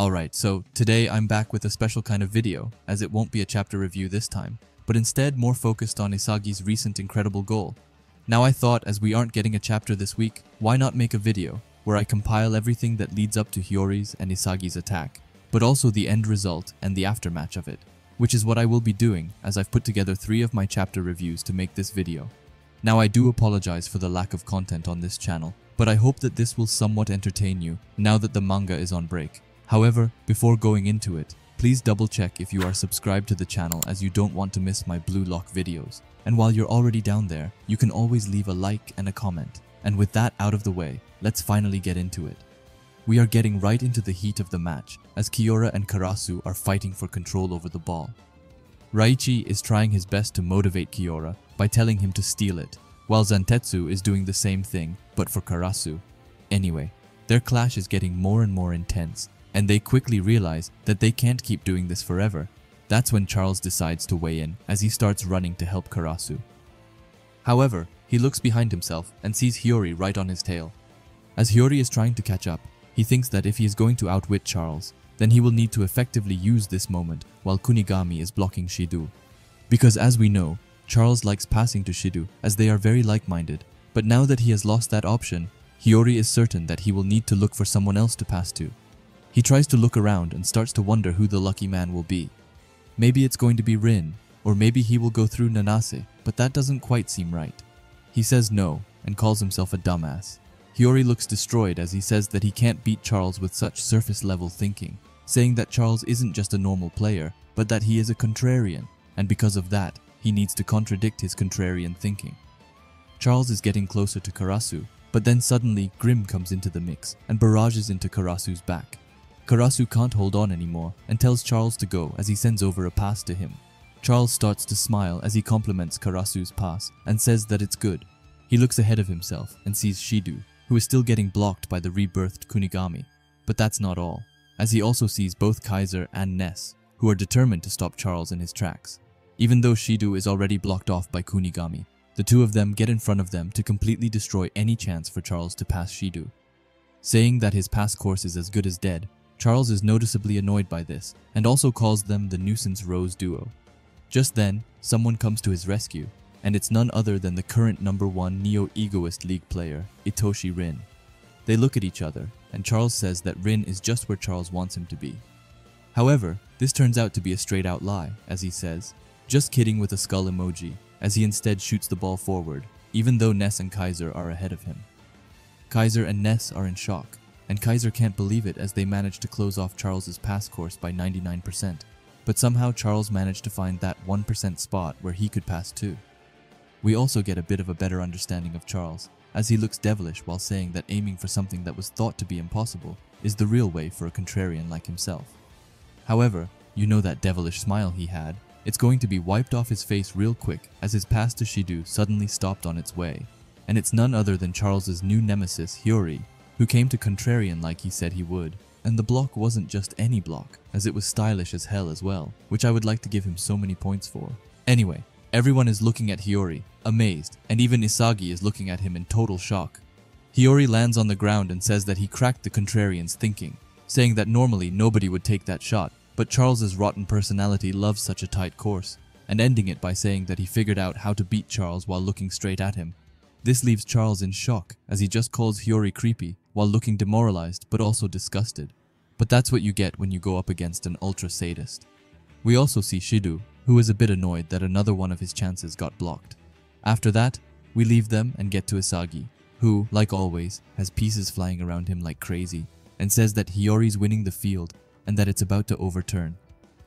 Alright, so today I'm back with a special kind of video, as it won't be a chapter review this time, but instead more focused on Isagi's recent incredible goal. Now I thought, as we aren't getting a chapter this week, why not make a video where I compile everything that leads up to Hiyori's and Isagi's attack, but also the end result and the aftermatch of it, which is what I will be doing as I've put together 3 of my chapter reviews to make this video. Now I do apologize for the lack of content on this channel, but I hope that this will somewhat entertain you now that the manga is on break. However, before going into it, please double check if you are subscribed to the channel, as you don't want to miss my Blue Lock videos. And while you're already down there, you can always leave a like and a comment. And with that out of the way, let's finally get into it. We are getting right into the heat of the match, as Kiora and Karasu are fighting for control over the ball. Raichi is trying his best to motivate Kiora by telling him to steal it, while Zantetsu is doing the same thing, but for Karasu. Anyway, their clash is getting more and more intense, and they quickly realize that they can't keep doing this forever. That's when Charles decides to weigh in, as he starts running to help Karasu. However, he looks behind himself and sees Hiyori right on his tail. As Hiyori is trying to catch up, he thinks that if he is going to outwit Charles, then he will need to effectively use this moment while Kunigami is blocking Shidu. Because as we know, Charles likes passing to Shidu, as they are very like-minded, but now that he has lost that option, Hiyori is certain that he will need to look for someone else to pass to. He tries to look around and starts to wonder who the lucky man will be. Maybe it's going to be Rin, or maybe he will go through Nanase, but that doesn't quite seem right. He says no, and calls himself a dumbass. Hiyori looks destroyed as he says that he can't beat Charles with such surface-level thinking, saying that Charles isn't just a normal player, but that he is a contrarian, and because of that, he needs to contradict his contrarian thinking. Charles is getting closer to Karasu, but then suddenly Grim comes into the mix and barrages into Karasu's back. Karasu can't hold on anymore and tells Charles to go as he sends over a pass to him. Charles starts to smile as he compliments Karasu's pass and says that it's good. He looks ahead of himself and sees Shidu, who is still getting blocked by the rebirthed Kunigami. But that's not all, as he also sees both Kaiser and Ness, who are determined to stop Charles in his tracks. Even though Shidu is already blocked off by Kunigami, the two of them get in front of them to completely destroy any chance for Charles to pass Shidu. Saying that his pass course is as good as dead, Charles is noticeably annoyed by this and also calls them the Nuisance Rose duo. Just then, someone comes to his rescue, and it's none other than the current #1 Neo-Egoist League player, Itoshi Rin. They look at each other, and Charles says that Rin is just where Charles wants him to be. However, this turns out to be a straight-out lie, as he says, "Just kidding," with a skull emoji, as he instead shoots the ball forward, even though Ness and Kaiser are ahead of him. Kaiser and Ness are in shock, and Kaiser can't believe it as they manage to close off Charles's pass course by 99%, but somehow Charles managed to find that 1% spot where he could pass too. We also get a bit of a better understanding of Charles, as he looks devilish while saying that aiming for something that was thought to be impossible is the real way for a contrarian like himself. However, you know that devilish smile he had, it's going to be wiped off his face real quick as his pass to Shidu suddenly stopped on its way, and it's none other than Charles's new nemesis Hiyori, who came to contrarian like he said he would. And the block wasn't just any block, as it was stylish as hell as well, which I would like to give him so many points for. Anyway, everyone is looking at Hiyori, amazed, and even Isagi is looking at him in total shock. Hiyori lands on the ground and says that he cracked the contrarian's thinking, saying that normally nobody would take that shot, but Charles's rotten personality loves such a tight course, and ending it by saying that he figured out how to beat Charles while looking straight at him. This leaves Charles in shock, as he just calls Hiyori creepy, while looking demoralized but also disgusted. But that's what you get when you go up against an ultra sadist. We also see Shidu, who is a bit annoyed that another one of his chances got blocked. After that, we leave them and get to Isagi, who, like always, has pieces flying around him like crazy, and says that Hiyori's winning the field and that it's about to overturn.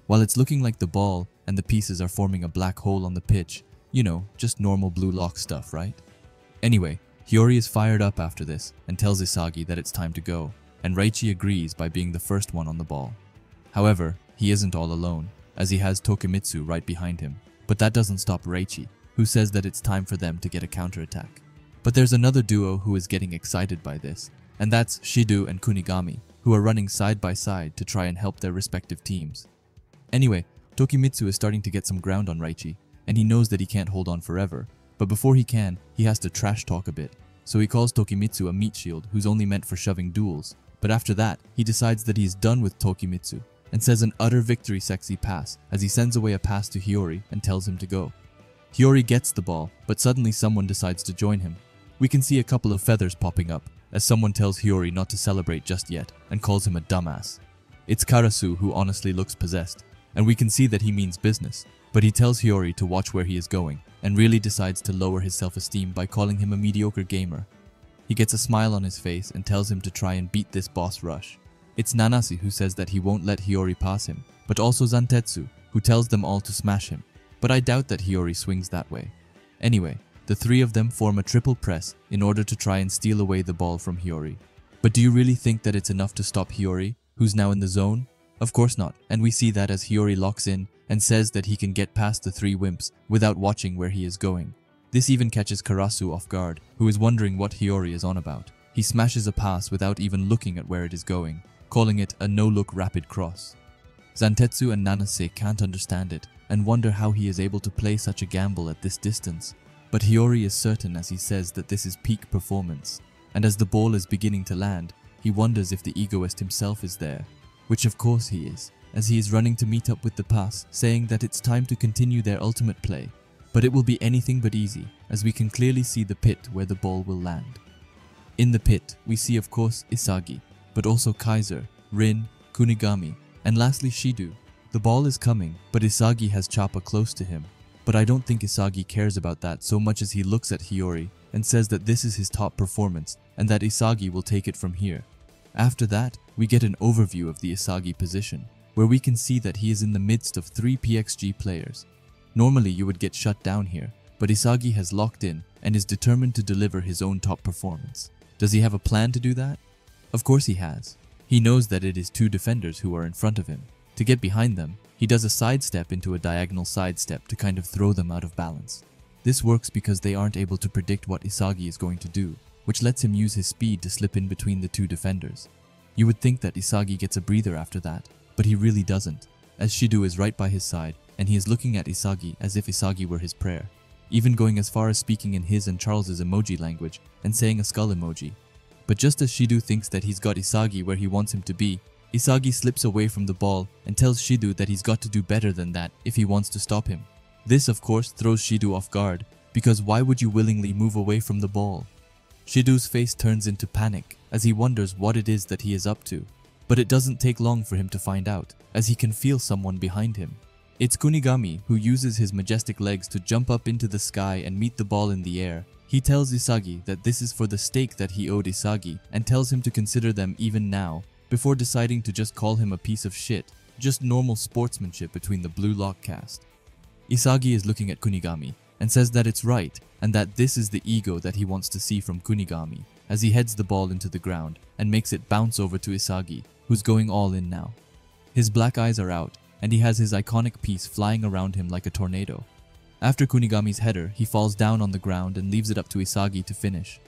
While it's looking like the ball and the pieces are forming a black hole on the pitch, you know, just normal Blue Lock stuff, right? Anyway, Hiyori is fired up after this and tells Isagi that it's time to go, and Raichi agrees by being the first one on the ball. However, he isn't all alone, as he has Tokimitsu right behind him, but that doesn't stop Raichi, who says that it's time for them to get a counterattack. But there's another duo who is getting excited by this, and that's Shidu and Kunigami, who are running side by side to try and help their respective teams. Anyway, Tokimitsu is starting to get some ground on Raichi, and he knows that he can't hold on forever, but before he can, he has to trash talk a bit, so he calls Tokimitsu a meat shield who's only meant for shoving duels, but after that, he decides that he is done with Tokimitsu and says an utter victory sexy pass as he sends away a pass to Hiyori and tells him to go. Hiyori gets the ball, but suddenly someone decides to join him. We can see a couple of feathers popping up as someone tells Hiyori not to celebrate just yet and calls him a dumbass. It's Karasu who honestly looks possessed, and we can see that he means business, but he tells Hiyori to watch where he is going and really decides to lower his self-esteem by calling him a mediocre gamer. He gets a smile on his face and tells him to try and beat this boss rush. It's Nanase who says that he won't let Hiyori pass him, but also Zantetsu, who tells them all to smash him, but I doubt that Hiyori swings that way. Anyway, the three of them form a triple press in order to try and steal away the ball from Hiyori. But do you really think that it's enough to stop Hiyori, who's now in the zone? Of course not, and we see that as Hiyori locks in and says that he can get past the three wimps without watching where he is going. This even catches Karasu off guard, who is wondering what Hiyori is on about. He smashes a pass without even looking at where it is going, calling it a no-look rapid cross. Zantetsu and Nanase can't understand it and wonder how he is able to play such a gamble at this distance. But Hiyori is certain as he says that this is peak performance, and as the ball is beginning to land, he wonders if the egoist himself is there, which of course he is, as he is running to meet up with the pass, saying that it's time to continue their ultimate play. But it will be anything but easy, as we can clearly see the pit where the ball will land. In the pit, we see of course Isagi, but also Kaiser, Rin, Kunigami, and lastly Shido. The ball is coming, but Isagi has Choppa close to him. But I don't think Isagi cares about that so much as he looks at Hiyori and says that this is his top performance and that Isagi will take it from here. After that, we get an overview of the Isagi position, where we can see that he is in the midst of 3 PXG players. Normally you would get shut down here, but Isagi has locked in and is determined to deliver his own top performance. Does he have a plan to do that? Of course he has. He knows that it is 2 defenders who are in front of him. To get behind them, he does a sidestep into a diagonal sidestep to kind of throw them out of balance. This works because they aren't able to predict what Isagi is going to do, which lets him use his speed to slip in between the 2 defenders. You would think that Isagi gets a breather after that, but he really doesn't, as Shido is right by his side and he is looking at Isagi as if Isagi were his prayer, even going as far as speaking in his and Charles's emoji language and saying a skull emoji. But just as Shido thinks that he's got Isagi where he wants him to be, Isagi slips away from the ball and tells Shido that he's got to do better than that if he wants to stop him. This of course throws Shido off guard, because why would you willingly move away from the ball? Shido's face turns into panic as he wonders what it is that he is up to, but it doesn't take long for him to find out, as he can feel someone behind him. It's Kunigami, who uses his majestic legs to jump up into the sky and meet the ball in the air. He tells Isagi that this is for the stake that he owed Isagi and tells him to consider them even now, before deciding to just call him a piece of shit, just normal sportsmanship between the Blue Lock cast. Isagi is looking at Kunigami and says that it's right and that this is the ego that he wants to see from Kunigami, as he heads the ball into the ground and makes it bounce over to Isagi, who's going all in now. His black eyes are out and he has his iconic piece flying around him like a tornado. After Kunigami's header, he falls down on the ground and leaves it up to Isagi to finish.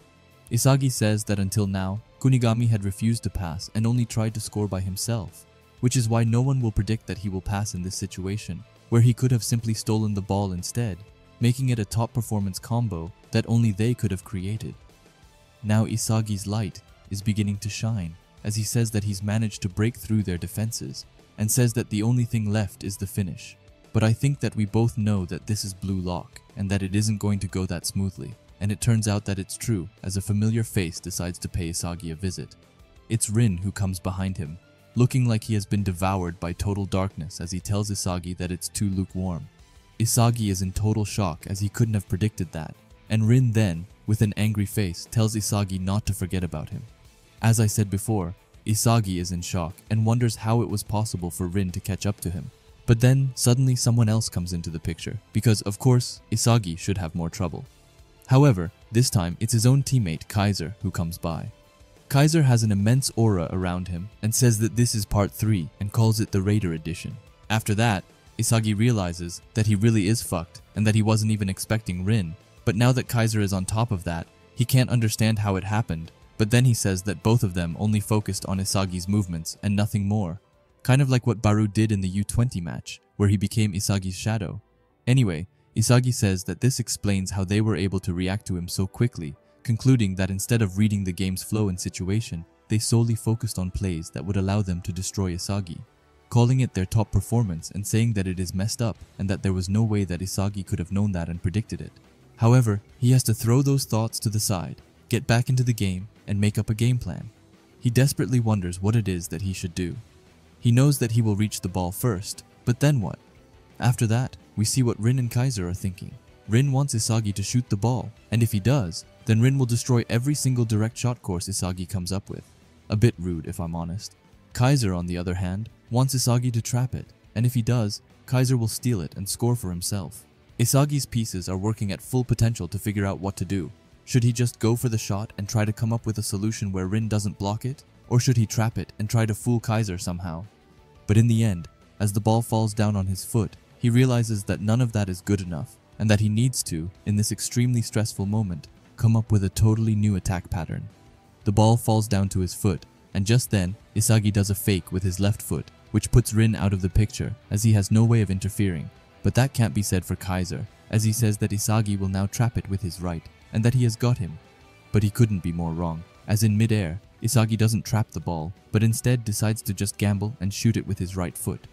Isagi says that until now, Kunigami had refused to pass and only tried to score by himself, which is why no one will predict that he will pass in this situation, where he could have simply stolen the ball instead, making it a top performance combo that only they could have created. Now Isagi's light is beginning to shine, as he says that he's managed to break through their defenses, and says that the only thing left is the finish. But I think that we both know that this is Blue Lock, and that it isn't going to go that smoothly, and it turns out that it's true as a familiar face decides to pay Isagi a visit. It's Rin who comes behind him, looking like he has been devoured by total darkness as he tells Isagi that it's too lukewarm. Isagi is in total shock as he couldn't have predicted that, and Rin then, with an angry face, tells Isagi not to forget about him. As I said before, Isagi is in shock and wonders how it was possible for Rin to catch up to him. But then, suddenly someone else comes into the picture, because of course, Isagi should have more trouble. However, this time it's his own teammate Kaiser who comes by. Kaiser has an immense aura around him and says that this is part 3 and calls it the Raider Edition. After that, Isagi realizes that he really is fucked and that he wasn't even expecting Rin, but now that Kaiser is on top of that, he can't understand how it happened, but then he says that both of them only focused on Isagi's movements and nothing more, kind of like what Baru did in the U20 match, where he became Isagi's shadow. Anyway, Isagi says that this explains how they were able to react to him so quickly, concluding that instead of reading the game's flow and situation, they solely focused on plays that would allow them to destroy Isagi, calling it their top performance and saying that it is messed up and that there was no way that Isagi could have known that and predicted it. However, he has to throw those thoughts to the side, get back into the game, and make up a game plan. He desperately wonders what it is that he should do. He knows that he will reach the ball first, but then what? After that, we see what Rin and Kaiser are thinking. Rin wants Isagi to shoot the ball, and if he does, then Rin will destroy every single direct shot course Isagi comes up with. A bit rude if I'm honest. Kaiser, on the other hand, wants Isagi to trap it, and if he does, Kaiser will steal it and score for himself. Isagi's pieces are working at full potential to figure out what to do. Should he just go for the shot and try to come up with a solution where Rin doesn't block it? Or should he trap it and try to fool Kaiser somehow? But in the end, as the ball falls down on his foot, he realizes that none of that is good enough, and that he needs to, in this extremely stressful moment, come up with a totally new attack pattern. The ball falls down to his foot, and just then, Isagi does a fake with his left foot, which puts Rin out of the picture, as he has no way of interfering. But that can't be said for Kaiser, as he says that Isagi will now trap it with his right, and that he has got him. But he couldn't be more wrong, as in mid-air, Isagi doesn't trap the ball, but instead decides to just gamble and shoot it with his right foot.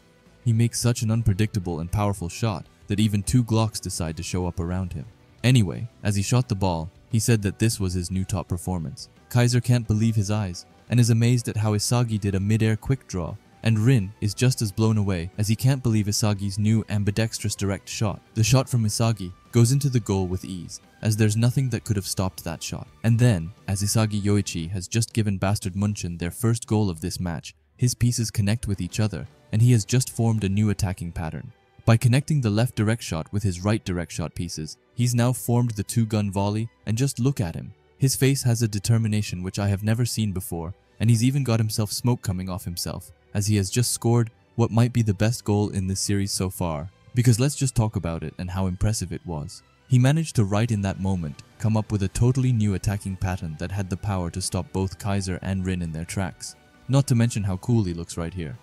He makes such an unpredictable and powerful shot that even two Glocks decide to show up around him. Anyway, as he shot the ball, he said that this was his new top performance. Kaiser can't believe his eyes, and is amazed at how Isagi did a mid-air quick draw, and Rin is just as blown away as he can't believe Isagi's new ambidextrous direct shot. The shot from Isagi goes into the goal with ease, as there's nothing that could have stopped that shot. And then, as Isagi Yoichi has just given Bastard Munchen their first goal of this match, his pieces connect with each other, and he has just formed a new attacking pattern. By connecting the left direct shot with his right direct shot pieces, he's now formed the two-gun volley, and just look at him. His face has a determination which I have never seen before, and he's even got himself smoke coming off himself, as he has just scored what might be the best goal in this series so far. Because let's just talk about it and how impressive it was. He managed to right in that moment come up with a totally new attacking pattern that had the power to stop both Kaiser and Rin in their tracks. Not to mention how cool he looks right here.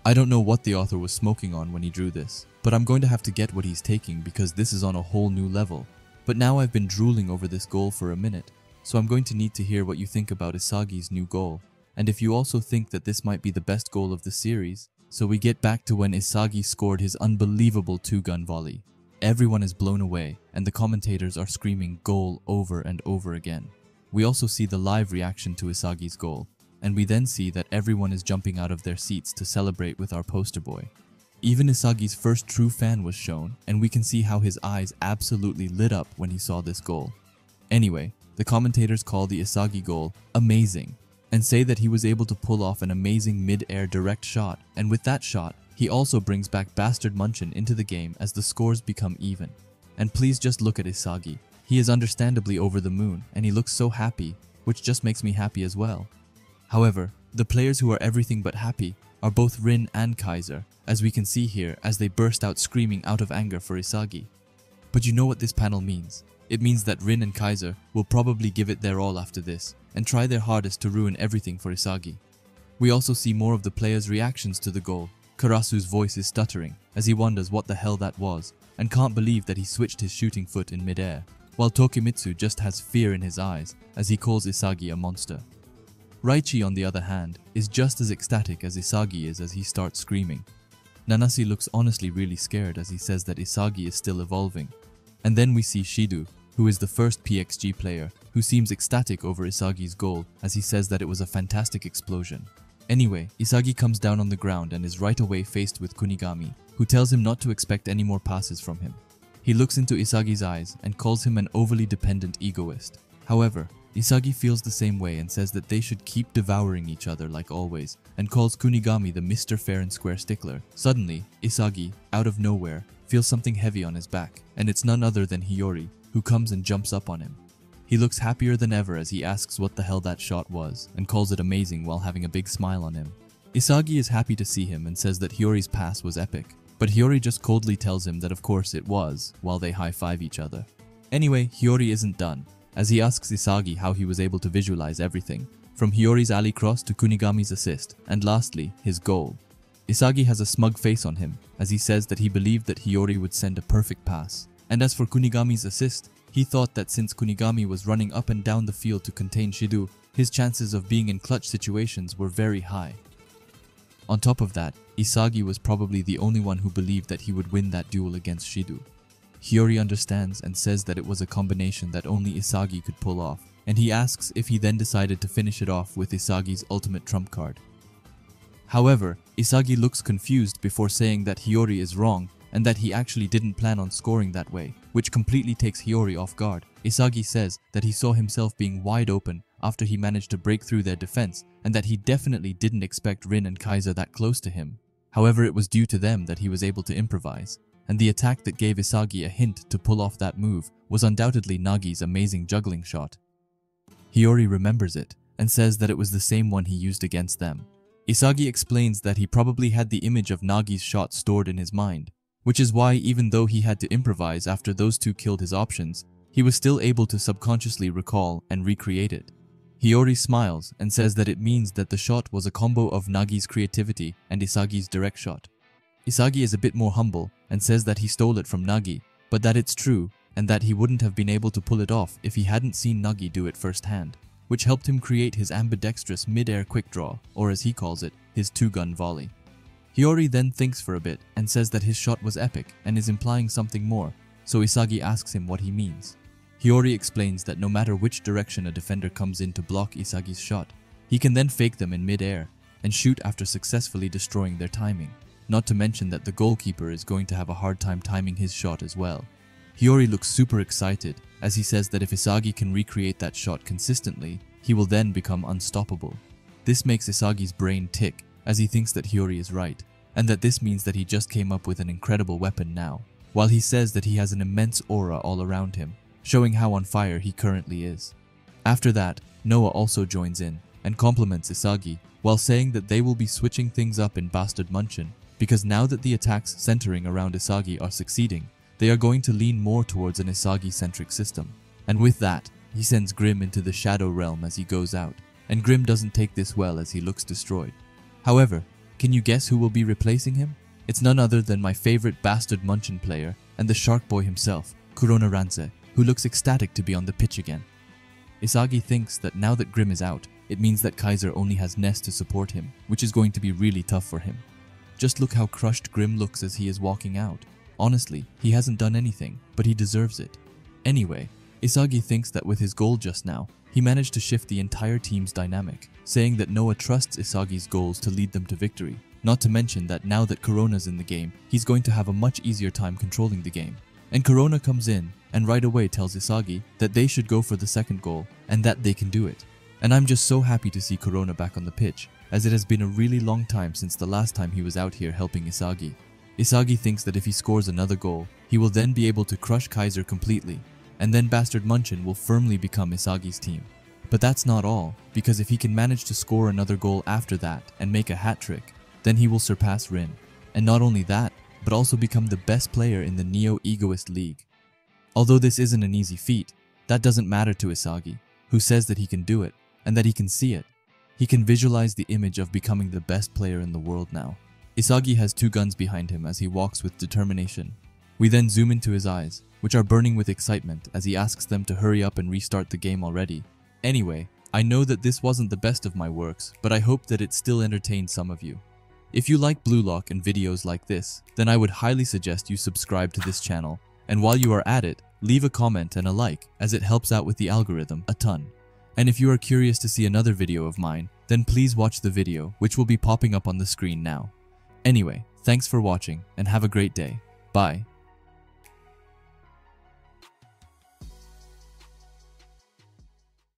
I don't know what the author was smoking on when he drew this, but I'm going to have to get what he's taking because this is on a whole new level. But now I've been drooling over this goal for a minute, so I'm going to need to hear what you think about Isagi's new goal, and if you also think that this might be the best goal of the series. So we get back to when Isagi scored his unbelievable two-gun volley. Everyone is blown away, and the commentators are screaming goal over and over again. We also see the live reaction to Isagi's goal, and we then see that everyone is jumping out of their seats to celebrate with our poster boy. Even Isagi's first true fan was shown, and we can see how his eyes absolutely lit up when he saw this goal. Anyway, the commentators call the Isagi goal amazing, and say that he was able to pull off an amazing mid-air direct shot, and with that shot, he also brings back Bastard Munchen into the game as the scores become even. And please just look at Isagi. He is understandably over the moon, and he looks so happy, which just makes me happy as well. However, the players who are everything but happy are both Rin and Kaiser, as we can see here as they burst out screaming out of anger for Isagi. But you know what this panel means. It means that Rin and Kaiser will probably give it their all after this, and try their hardest to ruin everything for Isagi. We also see more of the players' reactions to the goal. Karasu's voice is stuttering, as he wonders what the hell that was, and can't believe that he switched his shooting foot in mid-air, while Tokimitsu just has fear in his eyes, as he calls Isagi a monster. Raichi, on the other hand, is just as ecstatic as Isagi is as he starts screaming. Nanase looks honestly really scared as he says that Isagi is still evolving. And then we see Shidu, who is the first PXG player, who seems ecstatic over Isagi's goal as he says that it was a fantastic explosion. Anyway, Isagi comes down on the ground and is right away faced with Kunigami, who tells him not to expect any more passes from him. He looks into Isagi's eyes and calls him an overly dependent egoist. However, Isagi feels the same way and says that they should keep devouring each other like always, and calls Kunigami the Mr. Fair and Square stickler. Suddenly, Isagi, out of nowhere, feels something heavy on his back, and it's none other than Hiyori, who comes and jumps up on him. He looks happier than ever as he asks what the hell that shot was, and calls it amazing while having a big smile on him. Isagi is happy to see him and says that Hiyori's pass was epic, but Hiyori just coldly tells him that of course it was, while they high-five each other. Anyway, Hiyori isn't done, as he asks Isagi how he was able to visualize everything, from Hiyori's alley cross to Kunigami's assist, and lastly, his goal. Isagi has a smug face on him, as he says that he believed that Hiyori would send a perfect pass. And as for Kunigami's assist, He thought that since Kunigami was running up and down the field to contain Shido, his chances of being in clutch situations were very high. On top of that, Isagi was probably the only one who believed that he would win that duel against Shido. Hiyori understands and says that it was a combination that only Isagi could pull off, and he asks if he then decided to finish it off with Isagi's ultimate trump card. However, Isagi looks confused before saying that Hiyori is wrong and that he actually didn't plan on scoring that way, which completely takes Hiyori off guard. Isagi says that he saw himself being wide open after he managed to break through their defense and that he definitely didn't expect Rin and Kaiser that close to him. However, it was due to them that he was able to improvise, and the attack that gave Isagi a hint to pull off that move was undoubtedly Nagi's amazing juggling shot. Hiyori remembers it and says that it was the same one he used against them. Isagi explains that he probably had the image of Nagi's shot stored in his mind, which is why even though he had to improvise after those two killed his options, he was still able to subconsciously recall and recreate it. Hiyori smiles and says that it means that the shot was a combo of Nagi's creativity and Isagi's direct shot. Isagi is a bit more humble and says that he stole it from Nagi, but that it's true and that he wouldn't have been able to pull it off if he hadn't seen Nagi do it firsthand, which helped him create his ambidextrous mid-air quick draw, or as he calls it, his two-gun volley. Hiyori then thinks for a bit and says that his shot was epic and is implying something more, so Isagi asks him what he means. Hiyori explains that no matter which direction a defender comes in to block Isagi's shot, he can then fake them in mid-air and shoot after successfully destroying their timing, not to mention that the goalkeeper is going to have a hard time timing his shot as well. Hiyori looks super excited as he says that if Isagi can recreate that shot consistently, he will then become unstoppable. This makes Isagi's brain tick as he thinks that Hiyori is right, and that this means that he just came up with an incredible weapon now, while he says that he has an immense aura all around him, showing how on fire he currently is. After that, Noah also joins in and compliments Isagi, while saying that they will be switching things up in Bastard Munchen, because now that the attacks centering around Isagi are succeeding, they are going to lean more towards an Isagi-centric system. And with that, he sends Grim into the Shadow Realm as he goes out, and Grim doesn't take this well as he looks destroyed. However, can you guess who will be replacing him? It's none other than my favorite Bastard Munchen player and the Shark Boy himself, Kurona Ranse, who looks ecstatic to be on the pitch again. Isagi thinks that now that Grim is out, it means that Kaiser only has Ness to support him, which is going to be really tough for him. Just look how crushed Grim looks as he is walking out. Honestly, he hasn't done anything, but he deserves it. Anyway, Isagi thinks that with his goal just now, he managed to shift the entire team's dynamic, saying that Noah trusts Isagi's goals to lead them to victory, not to mention that now that Corona's in the game, he's going to have a much easier time controlling the game. And Corona comes in and right away tells Isagi that they should go for the second goal and that they can do it. And I'm just so happy to see Corona back on the pitch, as it has been a really long time since the last time he was out here helping Isagi. Isagi thinks that if he scores another goal, he will then be able to crush Kaiser completely, and then Bastard Munchen will firmly become Isagi's team. But that's not all, because if he can manage to score another goal after that and make a hat trick, then he will surpass Rin. And not only that, but also become the best player in the Neo Egoist League. Although this isn't an easy feat, that doesn't matter to Isagi, who says that he can do it, and that he can see it. He can visualize the image of becoming the best player in the world now. Isagi has two guns behind him as he walks with determination. We then zoom into his eyes, which are burning with excitement as he asks them to hurry up and restart the game already. Anyway, I know that this wasn't the best of my works, but I hope that it still entertained some of you. If you like Blue Lock and videos like this, then I would highly suggest you subscribe to this channel, and while you are at it, leave a comment and a like, as it helps out with the algorithm a ton. And if you are curious to see another video of mine, then please watch the video, which will be popping up on the screen now. Anyway, thanks for watching, and have a great day. Bye.